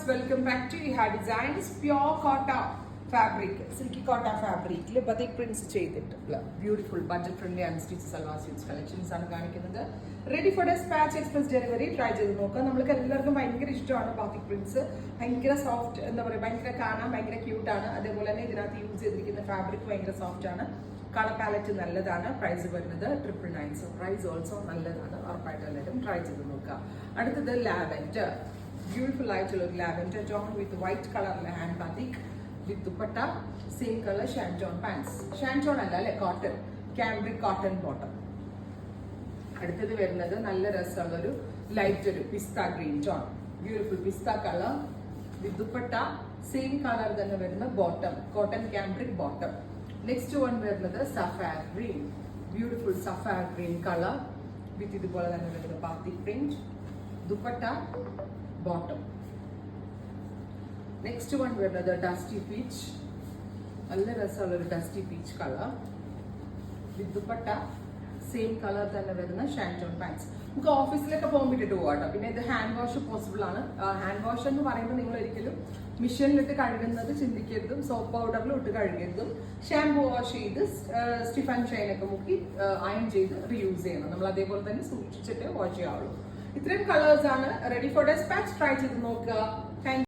Welcome back to Eha designs. Pure cotton fabric, silky cotton ഫാബ്രിക്കിൽ batik prints ചെയ്തിട്ടുള്ള beautiful budget friendly unstitch salwar suits collections ആണ് കാണിക്കുന്നത്. Ready for despatch, express delivery. Try ചെയ്ത് നോക്കുക. നമ്മൾക്ക് എല്ലാവർക്കും ഭയങ്കര ഇഷ്ടമാണ് ബതിക് പ്രിന്റ്സ്. ഭയങ്കര സോഫ്റ്റ്, എന്താ പറയുക, ഭയങ്കര കാണാൻ ഭയങ്കര ക്യൂട്ടാണ്. അതേപോലെ തന്നെ ഇതിനകത്ത് യൂസ് ചെയ്തിരിക്കുന്ന ഫാബ്രിക് ഭയങ്കര സോഫ്റ്റ് ആണ്. കളർ പാലറ്റ് നല്ലതാണ്. പ്രൈസ് വരുന്നത് 999. സോ പ്രൈസ് ഓൾസോ നല്ലതാണ്. ഉറപ്പായിട്ട് എല്ലാവരും ട്രൈ ചെയ്ത് നോക്കുക. അടുത്തത് ലാവൻഡർ, ബ്യൂട്ടിഫുൾ ആയിട്ടുള്ള ഒരു ലാവൻഡർ ടോൺ വിത്ത് വൈറ്റ് കളറിലെ hand batik with dupatta, same colour shantoon pants. Shantoon അല്ല അല്ലെ, കോട്ടൺ, കാംബ്രിക് കോട്ടൺ ബോട്ടം. അടുത്തത് വരുന്നത് നല്ല രസമുള്ളൊരു ലൈറ്റ് ഒരു pista green tone, beautiful pista colour with dupatta, same colour തന്നെ വരുന്ന bottom, cotton cambric bottom. Next one വരുന്നത് സഫാർ ഗ്രീൻ, ബ്യൂട്ടിഫുൾ സഫാർ ഗ്രീൻ കളർ വിത്ത് ഇതുപോലെ തന്നെ വരുന്ന batik print, dupatta, bottom. Next one വരുന്നത് ഡസ്റ്റി പീച്ച്, നല്ല രസമുള്ള ഒരു dusty peach colour with dupatta, same colour തന്നെ വരുന്ന ഷാൻറ്റോൺ പാൻസ്. നമുക്ക് ഓഫീസിലൊക്കെ പോകുമ്പോൾ ഇട്ടിട്ട് പോകാട്ടോ. പിന്നെ ഇത് ഹാൻഡ് വാഷ് പോസിബിൾ ആണ്. ഹാൻഡ് വാഷ് എന്ന് പറയുമ്പോൾ നിങ്ങൾ ഒരിക്കലും മെഷീനിലിട്ട് കഴുകുന്നത് ചിന്തിക്കരുതും, സോപ്പ് പൗഡറിൽ ഇട്ട് കഴുകരുതും. ഷാംപൂ വാഷ് ചെയ്ത് സ്റ്റിഫൻ ഷൈനൊക്കെ മുക്കി അയൺ ചെയ്ത് റീയൂസ് ചെയ്യണം. നമ്മൾ അതേപോലെ തന്നെ സൂക്ഷിച്ചിട്ട് വാഷ് ചെയ്യാവുള്ളൂ. ഇത്രയും കളേഴ്സ് ആണ്. Ready for dispatch. ട്രൈ ചെയ്ത് നോക്കുക.